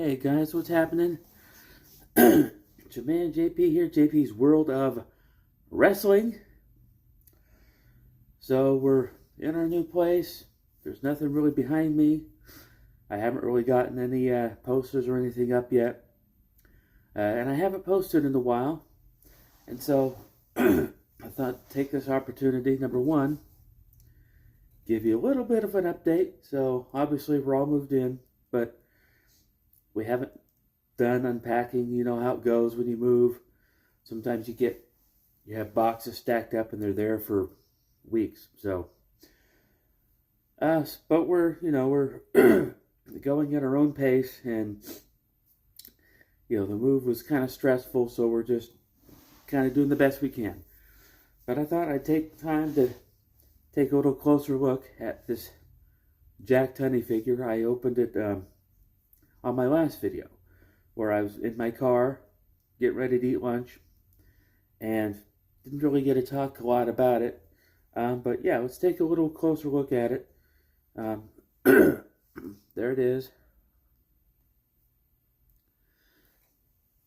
Hey guys, what's happening? It's your man JP here, JP's World of Wrestling. So we're in our new place. There's nothing really behind me. I haven't really gotten any posters or anything up yet. And I haven't posted in a while. And so I thought take this opportunity, number one, give you a little bit of an update. So obviously we're all moved in, but we haven't done unpacking. You know how it goes when you move. Sometimes you have boxes stacked up and they're there for weeks. So, but we're going at our own pace, and the move was kind of stressful, so we're just kind of doing the best we can. But I thought I'd take time to take a little closer look at this Jack Tunney figure. I opened it on my last video, where I was in my car, getting ready to eat lunch, and didn't really get to talk a lot about it. But yeah, let's take a little closer look at it. There it is.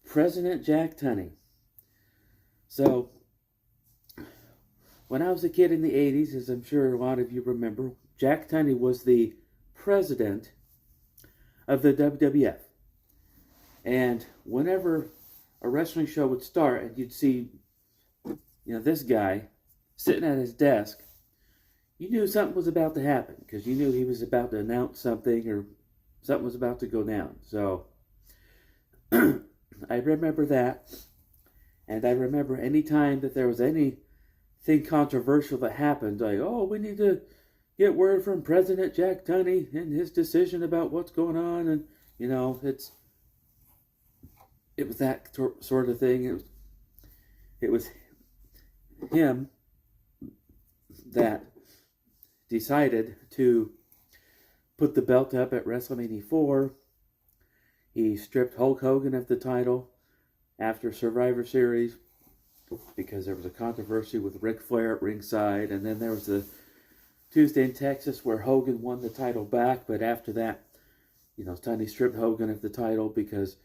President Jack Tunney. So, when I was a kid in the 80s, as I'm sure a lot of you remember, Jack Tunney was the president of the WWF. And whenever a wrestling show would start and you'd see, this guy sitting at his desk, you knew something was about to happen, because you knew he was about to announce something or something was about to go down. So I remember that, and I remember any time that there was anything controversial that happened, like, oh, we need to get word from President Jack Tunney and his decision about what's going on, and it was that sort of thing. It was him that decided to put the belt up at WrestleMania 4. He stripped Hulk Hogan of the title after Survivor Series because there was a controversy with Ric Flair at ringside, and then there was the Tuesday in Texas where Hogan won the title back, but after that, Tunney stripped Hogan of the title because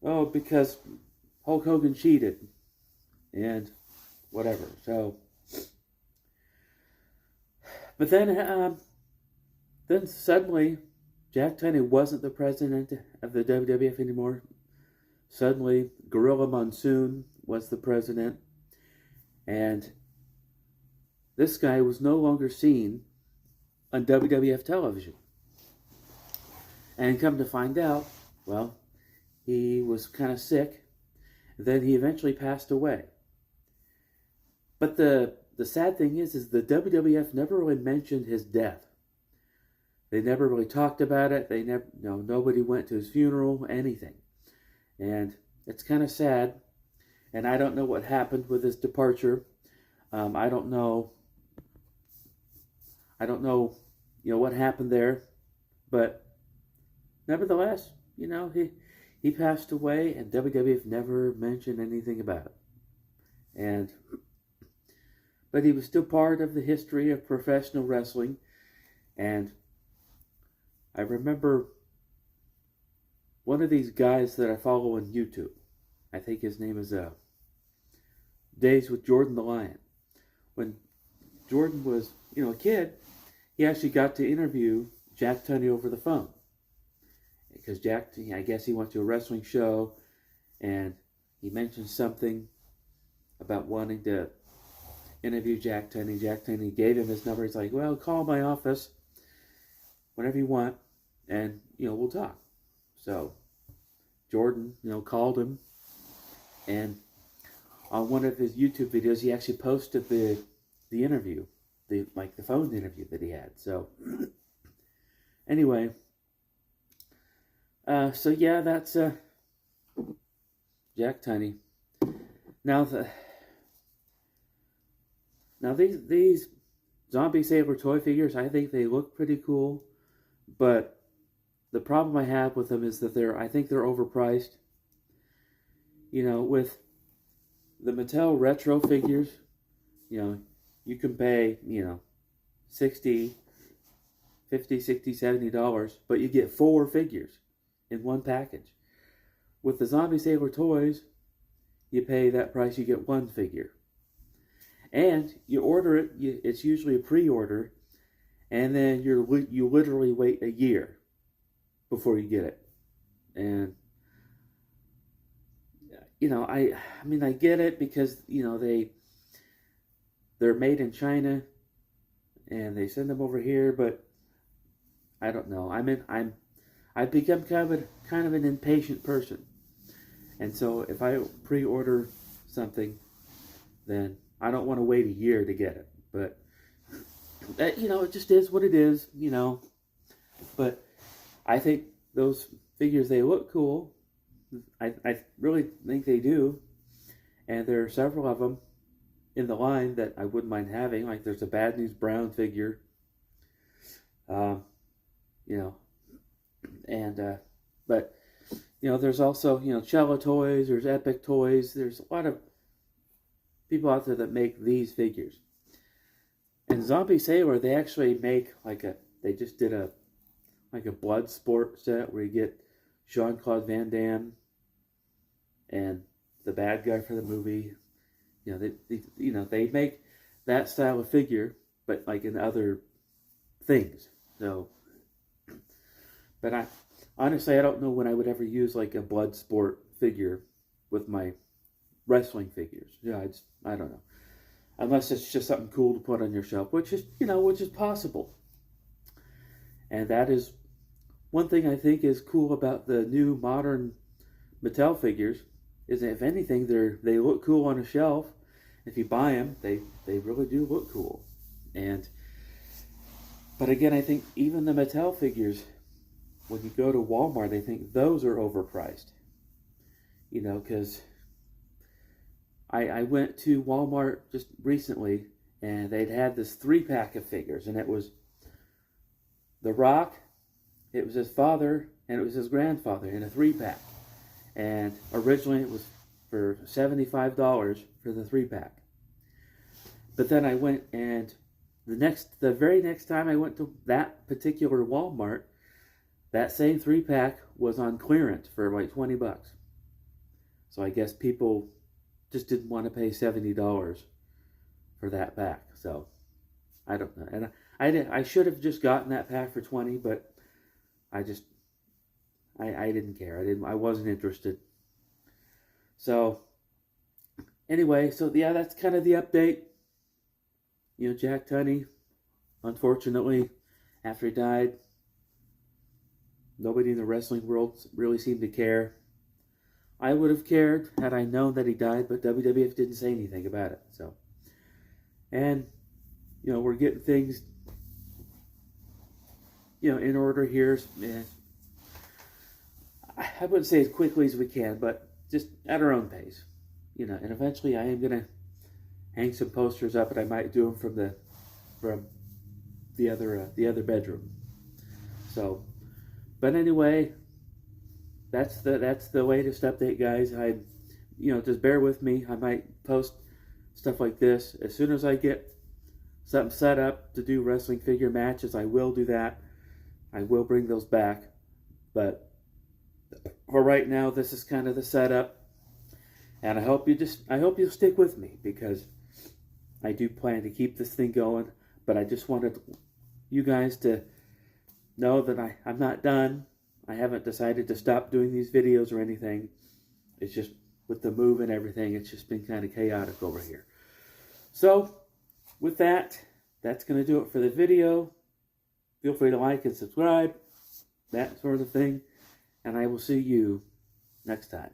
Hulk Hogan cheated and whatever. So, but then suddenly Jack Tunney wasn't the president of the WWF anymore. Suddenly Gorilla Monsoon was the president, and this guy was no longer seen on WWF television. And come to find out, well, he was kind of sick. Then he eventually passed away. But the sad thing is the WWF never really mentioned his death. They never really talked about it. They never, nobody went to his funeral, anything. And it's kind of sad. And I don't know what happened with his departure. I don't know, what happened there. But nevertheless, he passed away, and WWF never mentioned anything about it. But he was still part of the history of professional wrestling. And I remember one of these guys that I follow on YouTube. I think his name is Days with Jordan the Lion. When Jordan was, a kid, he actually got to interview Jack Tunney over the phone. Because Jack, I guess he went to a wrestling show, and he mentioned something about wanting to interview Jack Tunney. Jack Tunney gave him his number. He's like, well, call my office whenever you want, and, we'll talk. So Jordan, called him, and on one of his YouTube videos, he actually posted the interview, the phone interview that he had. So anyway, so yeah, that's Jack Tunney. Now these Zombie Saber toy figures, I think they look pretty cool, but the problem I have with them is that I think they're overpriced. With the Mattel retro figures, you can pay, $60, $50, $60, $70, but you get 4 figures. in one package. With the Zombie Sailor toys, you pay that price, you get one figure. And you order it, it's usually a pre-order, and then you literally wait a year before you get it. And I mean, I get it because they're made in China and they send them over here, but I don't know. I've become kind of an impatient person, and so if I pre-order something, then I don't want to wait a year to get it. But it just is what it is, But I think those figures, they look cool. I really think they do, and there are several of them in the line that I wouldn't mind having. Like there's a Bad News Brown figure, and but there's also Cello Toys, there's Epic Toys, there's a lot of people out there that make these figures. And Zombie Sailor, they actually make they just did a blood sport set where you get Jean-Claude Van Damme and the bad guy for the movie. They make that style of figure, but like in other things. So, but I don't know when I would ever use like a blood sport figure with my wrestling figures. I don't know, unless it's just something cool to put on your shelf, which is possible. And that is one thing I think is cool about the new modern Mattel figures, is that if anything, they look cool on a shelf. If you buy them, they really do look cool. But again, I think even the Mattel figures, when you go to Walmart, I think those are overpriced. Because I went to Walmart just recently, and they'd had this 3-pack of figures, and it was The Rock, it was his father, and it was his grandfather in a 3-pack. And originally it was for $75 for the 3-pack. But then I went, and the very next time I went to that particular Walmart, that same 3-pack was on clearance for like $20. So I guess people just didn't want to pay $70 for that pack. So I don't know. And I should have just gotten that pack for $20, but I didn't care. I wasn't interested. So anyway, that's kind of the update. Jack Tunney, unfortunately, after he died, nobody in the wrestling world really seemed to care. I would have cared had I known that he died, but WWF didn't say anything about it. So, and we're getting things in order here. I wouldn't say as quickly as we can, but just at our own pace. And eventually I am gonna hang some posters up, and I might do them from the other bedroom. So, but anyway, that's the latest update, guys. Just bear with me. I might post stuff like this as soon as I get something set up to do wrestling figure matches. I will do that. I will bring those back, but for right now, this is kind of the setup, and I hope you'll stick with me, because I do plan to keep this thing going. But I just wanted you guys to know that I'm not done. I haven't decided to stop doing these videos or anything. It's just with the move and everything, it's just been kind of chaotic over here. So with that, that's going to do it for the video. Feel free to like and subscribe, that sort of thing. And I will see you next time.